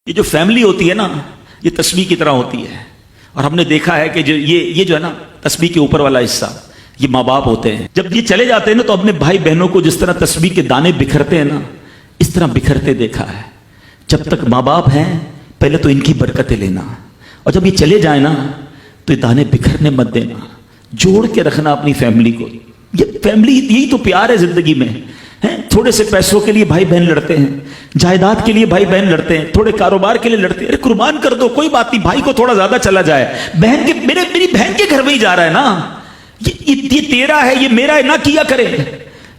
یہ جو فیملی ہوتی ہے نا، یہ تسبیح کی طرح ہوتی ہے. اور ہم نے دیکھا ہے کہ یہ جو ہے نا تسبیح کے اوپر والا حصہ، یہ ماں باپ ہوتے ہیں. جب یہ چلے جاتے ہیں نا تو اپنے بھائی بہنوں کو جس طرح تسبیح کے دانے بکھرتے ہیں نا، اس طرح بکھرتے دیکھا ہے. جب تک ماں باپ ہیں پہلے تو ان کی برکتیں لینا، اور جب یہ چلے جائیں نا تو یہ دانے بکھرنے مت دینا، جوڑ کے رکھنا اپنی فیملی کو. یہ فیملی یہی تو پیار ہے زندگی میں. تھوڑے سے پیسوں کے لیے بھائی بہن لڑتے ہیں، جائیداد کے لیے بھائی بہن لڑتے ہیں، تھوڑے کاروبار کے لیے لڑتے ہیں. ارے قربان کر دو، کوئی بات نہیں، بھائی کو تھوڑا زیادہ چلا جائے، بہن کے میری بہن کے گھر میں ہی جا رہا ہے نا، یہ تیرا ہے، یہ میرا ہے، نہ کیا کرے.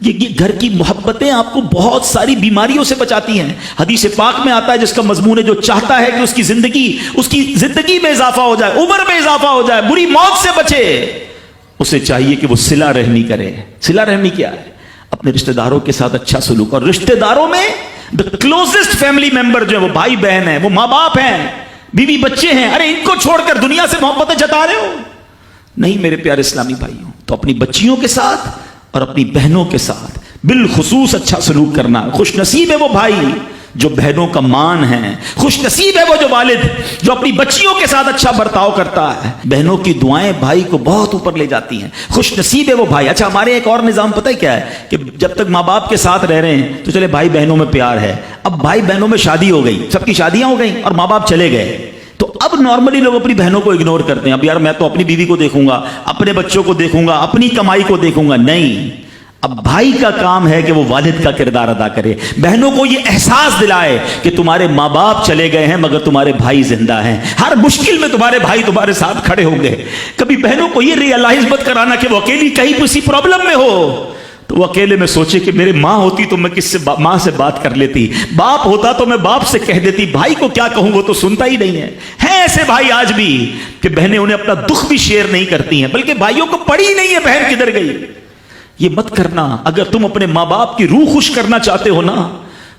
یہ گھر کی محبتیں آپ کو بہت ساری بیماریوں سے بچاتی ہیں. حدیث پاک میں آتا ہے جس کا مضمون ہے جو چاہتا ہے کہ اس کی زندگی میں اضافہ ہو جائے، عمر میں اضافہ ہو جائے، بری موت سے بچے، اسے چاہیے کہ وہ صلہ رحمی کرے. صلہ رحمی کیا ہے؟ اپنے رشتہ داروں کے ساتھ اچھا سلوک. اور رشتہ داروں میں کلوزسٹ فیملی ممبر جو ہے وہ بھائی بہن ہیں، وہ ماں باپ ہیں، بیوی بچے ہیں. ارے ان کو چھوڑ کر دنیا سے محبتیں جتا رہے ہو؟ نہیں میرے پیارے اسلامی بھائیوں. تو اپنی بچیوں کے ساتھ اور اپنی بہنوں کے ساتھ بالخصوص اچھا سلوک کرنا. خوش نصیب ہے وہ بھائی جو بہنوں کا مان ہے، خوش نصیب ہے وہ جو والد جو اپنی بچیوں کے ساتھ اچھا برتاؤ کرتا ہے. بہنوں کی دعائیں بھائی کو بہت اوپر لے جاتی ہیں. خوش نصیب ہے وہ بھائی. اچھا ہمارے ایک اور نظام پتہ ہے کیا ہے کہ جب تک ماں باپ کے ساتھ رہ رہے ہیں تو چلے بھائی بہنوں میں پیار ہے. اب بھائی بہنوں میں شادی ہو گئی، سب کی شادیاں ہو گئیں اور ماں باپ چلے گئے، تو اب نارملی لوگ اپنی بہنوں کو اگنور کرتے ہیں. اب یار میں تو اپنی بیوی کو دیکھوں گا، اپنے بچوں کو دیکھوں گا، اپنی کمائی کو دیکھوں گا. نہیں، اب بھائی کا کام ہے کہ وہ والد کا کردار ادا کرے. بہنوں کو یہ احساس دلائے کہ تمہارے ماں باپ چلے گئے ہیں مگر تمہارے بھائی زندہ ہیں، ہر مشکل میں تمہارے بھائی تمہارے ساتھ کھڑے ہوں گے. کبھی بہنوں کو یہ ریئلائز مت کرانا کہ وہ اکیلی کہیں کسی پرابلم میں ہو تو وہ اکیلے میں سوچے کہ میرے ماں ہوتی تو میں ماں سے بات کر لیتی، باپ ہوتا تو میں باپ سے کہہ دیتی، بھائی کو کیا کہوں وہ تو سنتا ہی نہیں ہے. ہیں ایسے بھائی آج بھی کہ بہنیں انہیں اپنا دکھ بھی شیئر نہیں کرتی ہیں، بلکہ بھائیوں کو پڑی ہی نہیں ہے بہن کدھر گئی. یہ مت کرنا. اگر تم اپنے ماں باپ کی روح خوش کرنا چاہتے ہو نا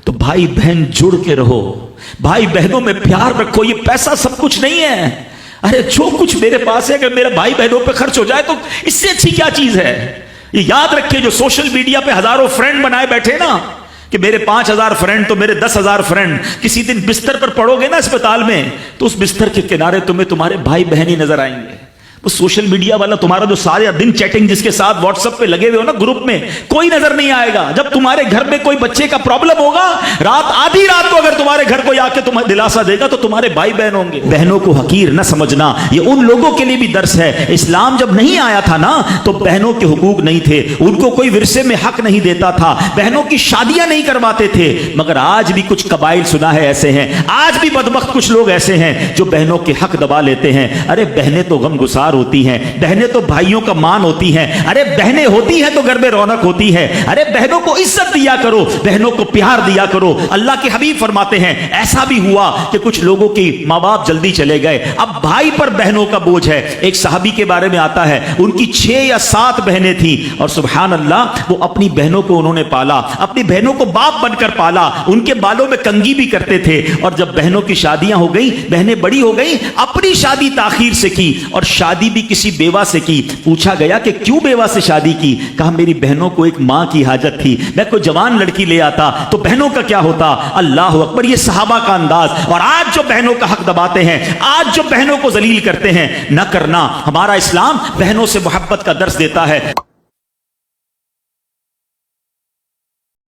تو بھائی بہن جڑ کے رہو، بھائی بہنوں میں پیار رکھو. یہ پیسہ سب کچھ نہیں ہے. ارے جو کچھ میرے پاس ہے اگر میرے بھائی بہنوں پہ خرچ ہو جائے تو اس سے اچھی کیا چیز ہے. یہ یاد رکھے جو سوشل میڈیا پہ ہزاروں فرینڈ بنائے بیٹھے نا کہ میرے 5000 فرینڈ تو میرے 10,000 فرینڈ، کسی دن بستر پر پڑو گے نا اسپتال میں تو اس بستر کے کنارے تمہیں تمہارے بھائی بہن ہی نظر آئیں گے. وہ سوشل میڈیا والا تمہارا جو سارے دن چیٹنگ جس کے ساتھ واٹس ایپ پہ لگے ہوئے ہو نا گروپ میں، کوئی نظر نہیں آئے گا. جب تمہارے گھر میں کوئی بچے کا پرابلم ہوگا، آدھی رات کو اگر تمہارے گھر کوئی آ کے تمہیں دلاسا دے گا تو تمہارے بھائی بہن ہوں گے. بہنوں کو حقیر نہ سمجھنا، یہ ان لوگوں کے لیے بھی درس ہے. اسلام جب نہیں آیا تھا نا تو بہنوں کے حقوق نہیں تھے، ان کو کوئی ورثے میں حق نہیں دیتا تھا، بہنوں کی شادیاں نہیں کرواتے تھے. مگر آج بھی کچھ قبائل سنا ہے ایسے ہیں، آج بھی بدبخت کچھ لوگ ایسے ہیں جو بہنوں کے حق دبا لیتے ہیں. ارے بہنیں تو غم گسار ہوتی ہیں، بہنیں تو بھائیوں کا مان ہوتی ہیں. ارے بہنیں ہوتی ہیں تو گھر میں رونق ہوتی ہے. ارے بہنوں کو عزت دیا کرو، بہنوں کو پیار دیا کرو. اللہ کے حبیب فرماتے ہیں ایسا بھی ہوا کہ کچھ لوگوں کی ماں باپ جلدی چلے گئے، اب بھائی پر بہنوں کا بوجھ ہے. ایک صحابی کے بارے میں آتا ہے ان کی 6 یا 7 بہنیں تھیں اور سبحان اللہ وہ اپنی بہنوں کو انہوں نے پالا، اپنی بہنوں کو باپ بن کر پالا، ان کے بالوں میں کنگھی بھی کرتے تھے. اور جب بہنوں کی شادیاں ہو گئی، بہنیں بڑی ہو گئی، اپنی شادی تاخیر سے کی اور شادی بھی کسی بیوہ سے کی. پوچھا گیا کہ کیوں بیوہ سے شادی کی؟ کہا میری بہنوں کو ایک ماں کی حاجت تھی، میں کوئی جوان لڑکی لے آتا تو بہنوں کا کیا ہوتا. اللہ اکبر، یہ صحابہ کا انداز. اور آج جو بہنوں کا حق دباتے ہیں، آج جو بہنوں کو ذلیل کرتے ہیں، نہ کرنا. ہمارا اسلام بہنوں سے محبت کا درس دیتا ہے.